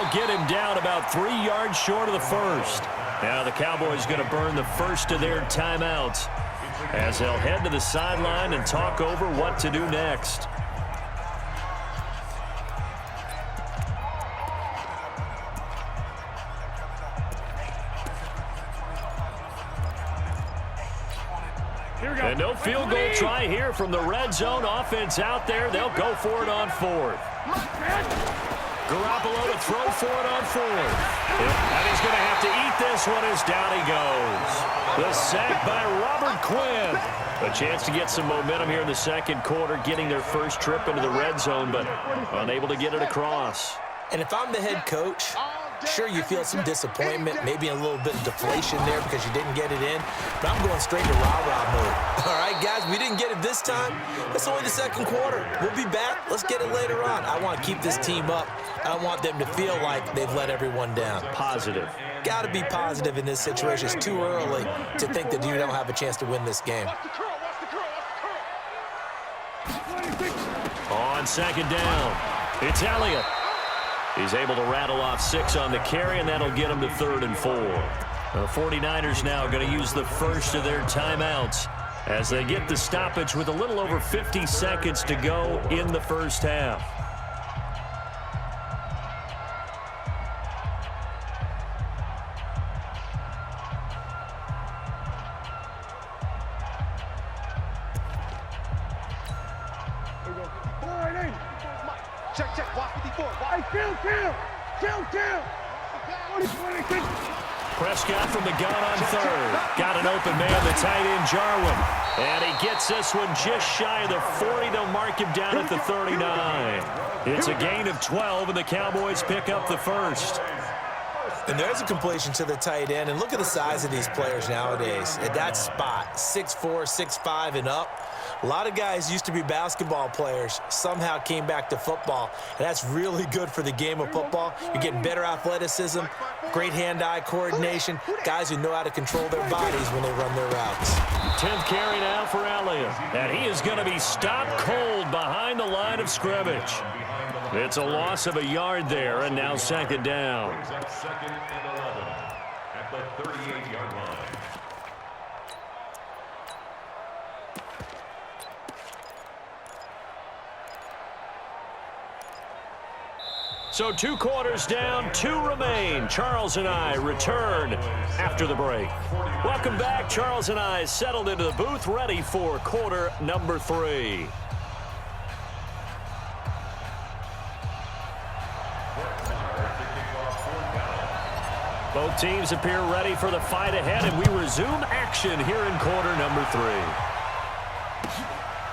That'll get him down about 3 yards short of the first. Now the Cowboys going to burn the first of their timeouts as they'll head to the sideline and talk over what to do next. And no field goal try here from the red zone. Offense out there. They'll go for it on fourth. Garoppolo to throw for it on fourth. And he's going to have to eat this one as down he goes. The sack by Robert Quinn. A chance to get some momentum here in the second quarter, getting their first trip into the red zone, but unable to get it across. And if I'm the head coach, sure, you feel some disappointment, maybe a little bit of deflation there because you didn't get it in, but I'm going straight to rah-rah mode. All right, guys, we didn't get it this time. It's only the second quarter. We'll be back. Let's get it later on. I want to keep this team up. I don't want them to feel like they've let everyone down. Positive. Got to be positive in this situation. It's too early to think that you don't have a chance to win this game. On second down, it's Elliott. He's able to rattle off 6 on the carry, and that'll get him to 3rd and 4. The 49ers now going to use the first of their timeouts as they get the stoppage with a little over 50 seconds to go in the first half. Prescott from the gun on 3rd. Got an open man, the tight end, Jarwin. And he gets this one just shy of the 40. They'll mark him down at the 39. It's a gain of 12, and the Cowboys pick up the first. And there's a completion to the tight end. And look at the size of these players nowadays. At that spot, 6'4", 6'5", and up. A lot of guys used to be basketball players, somehow came back to football, and that's really good for the game of football. You're getting better athleticism, great hand-eye coordination, guys who know how to control their bodies when they run their routes. 10th carry now for Elliott, and he is going to be stopped cold behind the line of scrimmage. It's a loss of a yard there, and now second down. Second and 11 at the 38-yard line. So 2 quarters down, 2 remain. Charles and I return after the break. Welcome back. Charles and I settled into the booth, ready for quarter number 3. Both teams appear ready for the fight ahead, and we resume action here in quarter number 3.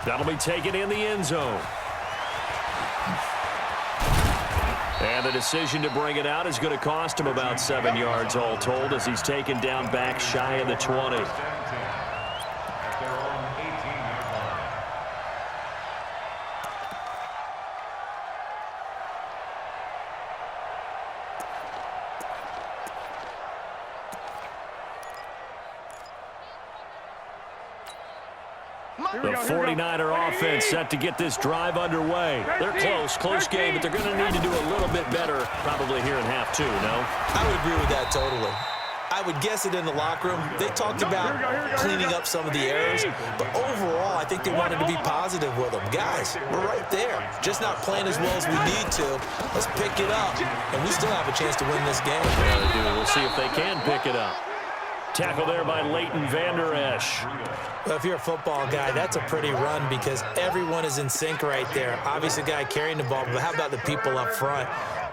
That'll be taken in the end zone. And the decision to bring it out is going to cost him about 7 yards all told as he's taken down back shy of the 20. The 49er offense set to get this drive underway. They're close game, but they're going to need to do a little bit better probably here in half 2, no? I would agree with that totally. I would guess it in the locker room. They talked about cleaning up some of the errors, but overall, I think they wanted to be positive with them. Guys, we're right there, just not playing as well as we need to. Let's pick it up, and we still have a chance to win this game. Yeah, they do. We'll see if they can pick it up. Tackle there by Leighton Vander Esch. Well, if you're a football guy, that's a pretty run because everyone is in sync right there. Obviously, the guy carrying the ball, but how about the people up front?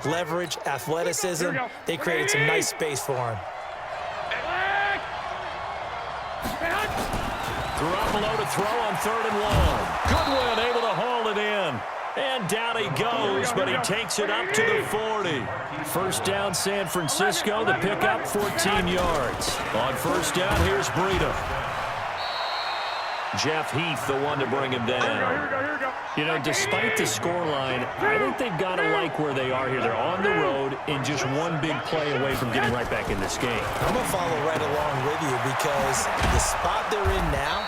Leverage, athleticism, they created some nice space for him. Garoppolo to throw on 3rd and 1. Goodwin able to haul it in. And down he goes, but he takes it up to the 40. First down, San Francisco. The pickup, 14 yards. On first down, here's Breida. Jeff Heath, the one to bring him down. You know, despite the scoreline, I think they've got to like where they are here. They're on the road and just one big play away from getting right back in this game. I'm going to follow right along with you because the spot they're in now,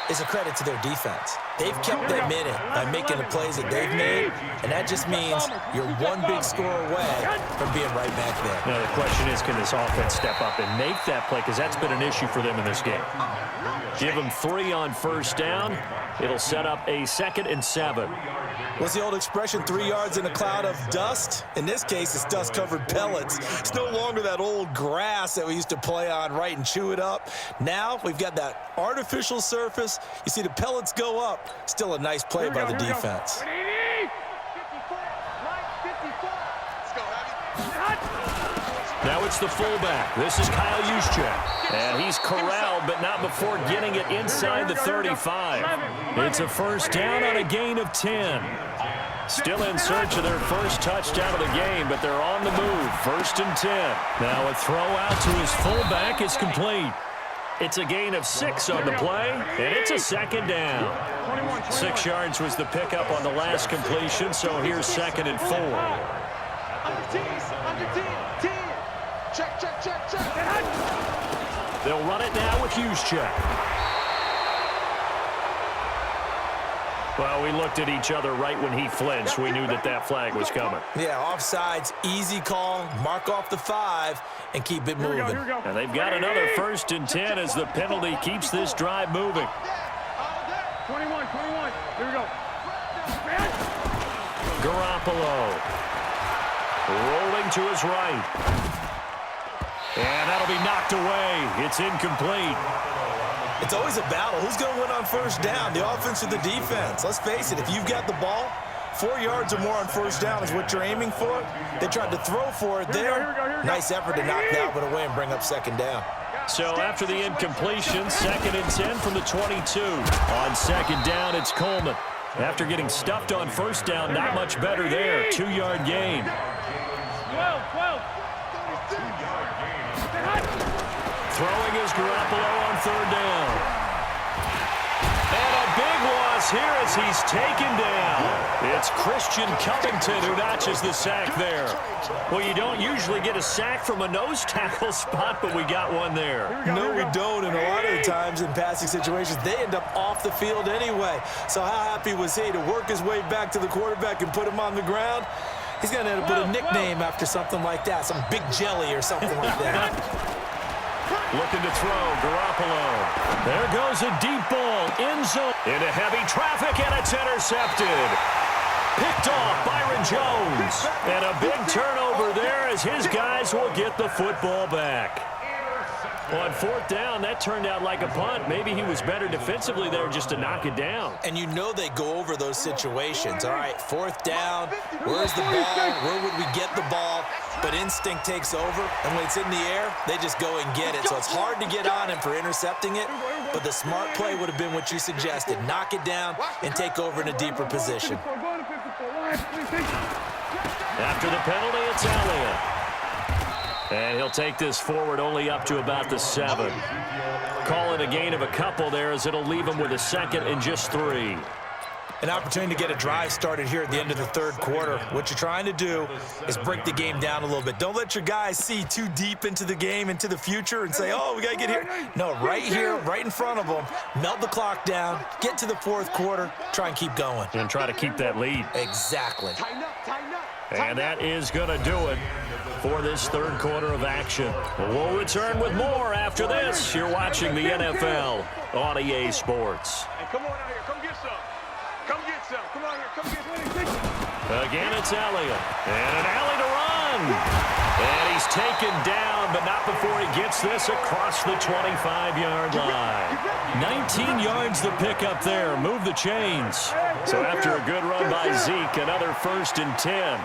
is a credit to their defense. They've kept them in it by making the plays that they've made, and that just means you're one big score away from being right back there. Now, the question is, can this offense step up and make that play? Because that's been an issue for them in this game. Give them 3 on first down. It'll set up a 2nd and 7. What's the old expression, 3 yards in a cloud of dust? In this case, it's dust-covered pellets. It's no longer that old grass that we used to play on, right, and chew it up. Now we've got that artificial surface. You see the pellets go up. Still a nice play by the defense. Now it's the fullback. This is Kyle Juszczyk. And he's corralled, but not before getting it inside the 35. It's a first down on a gain of 10. Still in search of their first touchdown of the game, but they're on the move. 1st and 10. Now a throw out to his fullback is complete. It's a gain of 6 on the play, and it's a 2nd down. 6 yards was the pickup on the last completion, so here's 2nd and 4. Check. They'll run it now with Juszczyk. Well, we looked at each other right when he flinched. We knew that that flag was coming. Yeah, offsides, easy call, mark off the 5, and keep it moving. Here we go. And they've got another 1st and 10 as the penalty keeps this drive moving. 21. Here we go. Garoppolo rolling to his right. And that'll be knocked away. It's incomplete. It's always a battle. Who's going to win on first down, the offense or the defense? Let's face it, if you've got the ball, 4 yards or more on first down is what you're aiming for. They tried to throw for it there. Here we go. Nice effort to knock that one away and bring up 2nd down. So after the incompletion, 2nd and 10 from the 22. On 2nd down, it's Coleman. After getting stuffed on first down, not much better there. 2-yard gain. 12. Throwing is Garoppolo on 3rd down. And a big loss here as he's taken down. It's Christian Covington who notches the sack there. Well, you don't usually get a sack from a nose tackle spot, but we got one there. No, we don't, and a lot of the times in passing situations, they end up off the field anyway. So how happy was he to work his way back to the quarterback and put him on the ground? He's going to end up with a nickname after something like that, some Big Jelly or something like that. Looking to throw, Garoppolo. There goes a deep ball, end zone. Into heavy traffic, and it's intercepted. Picked off Byron Jones. And a big turnover there as his guys will get the football back. On 4th down, that turned out like a punt. Maybe he was better defensively there just to knock it down. And you know they go over those situations. All right, 4th down, where's the ball? Where would we get the ball? But instinct takes over, and when it's in the air, they just go and get it. So it's hard to get on him for intercepting it, but the smart play would have been what you suggested. Knock it down and take over in a deeper position. After the penalty, it's Elliott. And he'll take this forward only up to about the 7. Call it a gain of a couple there as it'll leave him with a 2nd and just 3. An opportunity to get a drive started here at the end of the 3rd quarter. What you're trying to do is break the game down a little bit. Don't let your guys see too deep into the game, into the future, and say, oh, we got to get here. No, right here, right in front of them, melt the clock down, get to the 4th quarter, try and keep going. And try to keep that lead. Exactly. And that is going to do it for this 3rd quarter of action. We'll return with more after this. You're watching the NFL on EA Sports. Hey, come on out here. Come get some. Come get some. Come on here. Come get some. Again, it's Elliott. And an alley to run. And he's taken down, but not before he gets this across the 25-yard line. 19 yards the pickup there. Move the chains. So after a good run by Zeke, another 1st and 10.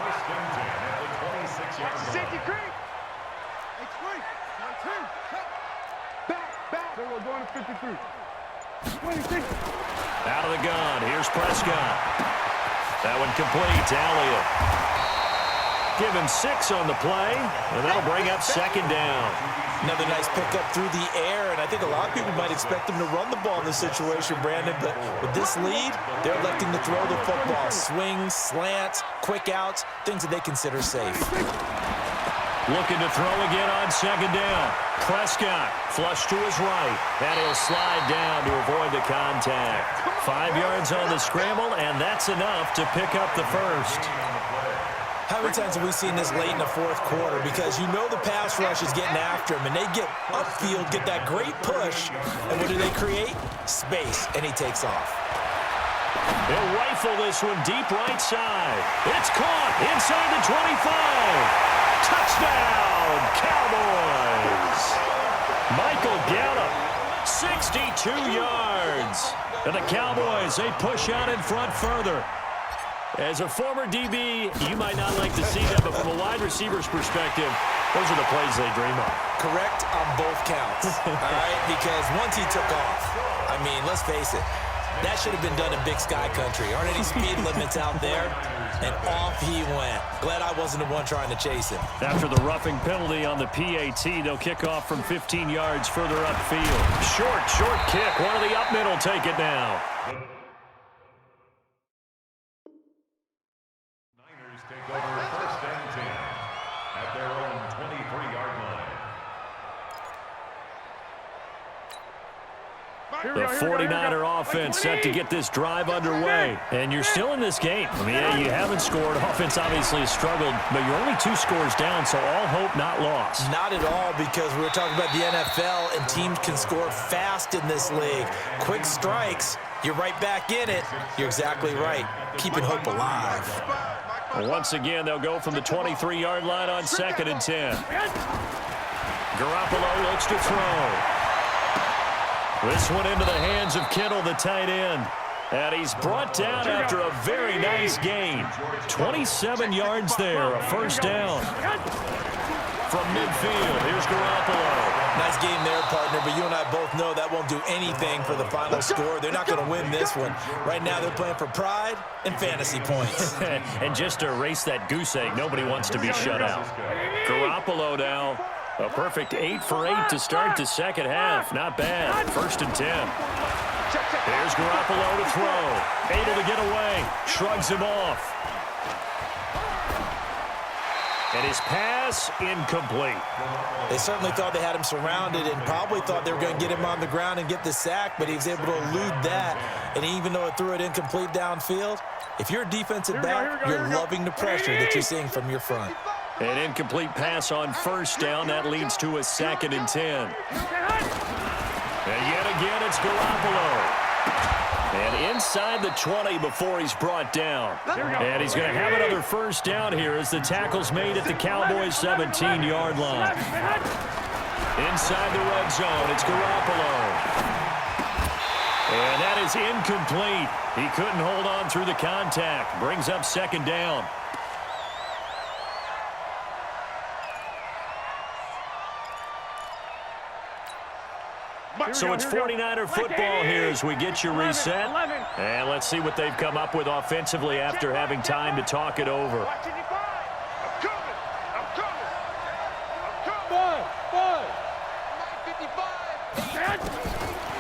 Going to 53. 26. Out of the gun. Here's Prescott. That one complete. Elliott. Give him 6 on the play, and that'll bring up 2nd down. Another nice pickup through the air, and I think a lot of people might expect them to run the ball in this situation, Brandon, but with this lead, they're electing to throw the football. Swings, slants, quick outs, things that they consider safe. Looking to throw again on second down. Prescott flush to his right. And he'll slide down to avoid the contact. 5 yards on the scramble, and that's enough to pick up the first. How many times have we seen this late in the fourth quarter? Because you know the pass rush is getting after him, and they get upfield, get that great push, and what do they create? Space, and he takes off. He'll rifle this one deep right side. It's caught inside the 25. Touchdown, Cowboys. Michael Gallup, 62 yards. And the Cowboys, they push out in front further. As a former DB, you might not like to see that, but from a wide receiver's perspective, those are the plays they dream of. Correct on both counts, all right? Because once he took off, I mean, let's face it, that should have been done in Big Sky Country. Aren't any speed limits out there? And off he went. Glad I wasn't the one trying to chase him. After the roughing penalty on the PAT, they'll kick off from 15 yards further upfield. Short kick. One of the up middle take it now. Niners take over first and 10 at their own 23-yard line. The 49er offense set to get this drive underway. And you're still in this game. I mean, yeah, you haven't scored. Offense obviously has struggled, but you're only 2 scores down, so all hope not lost. Not at all, because we were talking about the NFL, and teams can score fast in this league. Quick strikes, you're right back in it. You're exactly right. Keeping hope alive. Once again, they'll go from the 23-yard line on 2nd and 10. Garoppolo looks to throw. This one into the hands of Kittle, the tight end. And he's brought down after a very nice gain. 27 yards there, a first down. From midfield, here's Garoppolo. Nice game there, partner, but you and I both know that won't do anything for the final score. They're not going to win this one. Right now, they're playing for pride and fantasy points. And just to erase that goose egg, nobody wants to be shut out. Garoppolo now. A perfect 8 for 8 to start the second half. Not bad. 1st and 10. Here's Garoppolo to throw. Able to get away. Shrugs him off. And his pass incomplete. They certainly thought they had him surrounded and probably thought they were going to get him on the ground and get the sack, but he was able to elude that. And even though it threw it incomplete downfield, if you're a defensive back, you're loving the pressure that you're seeing from your front. An incomplete pass on 1st down. That leads to a 2nd and 10. And yet again, it's Garoppolo. And inside the 20 before he's brought down. And he's going to have another first down here as the tackle's made at the Cowboys' 17-yard line. Inside the red zone, it's Garoppolo. And that is incomplete. He couldn't hold on through the contact. Brings up 2nd down. So it's 49er football here as we get you reset. And let's see what they've come up with offensively after having time to talk it over.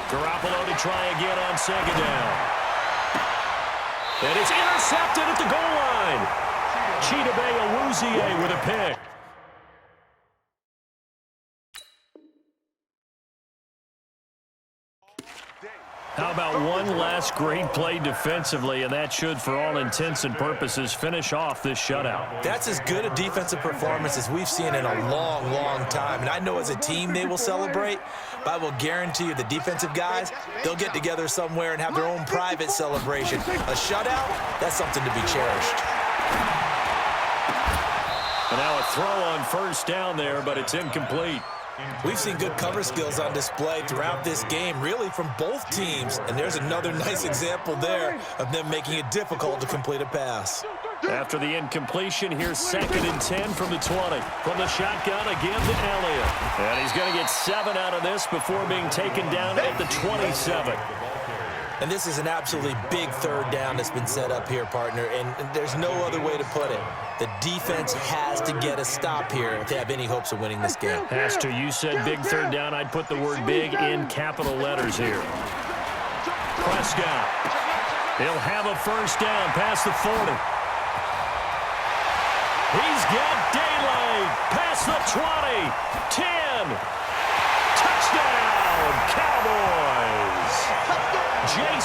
Garoppolo to try again on 2nd down. And it's intercepted at the goal line. Chidobe Awuzie with a pick. How about one last great play defensively, and that should, for all intents and purposes, finish off this shutout. That's as good a defensive performance as we've seen in a long, long time. And I know as a team they will celebrate, but I will guarantee you the defensive guys, they'll get together somewhere and have their own private celebration. A shutout, that's something to be cherished. And now a throw on 1st down there, but it's incomplete. We've seen good cover skills on display throughout this game, really from both teams. And there's another nice example there of them making it difficult to complete a pass. After the incompletion, here's 2nd and 10 from the 20. From the shotgun again to Elliott. And he's going to get 7 out of this before being taken down at the 27. And this is an absolutely big 3rd down that's been set up here, partner. And there's no other way to put it. The defense has to get a stop here if they have any hopes of winning this game. Has to. You said big 3rd down. I'd put the word big in capital letters here. Prescott. He'll have a 1st down past the 40. He's got daylight. Past the 20. 10. Touchdown, Cowboys. Jason.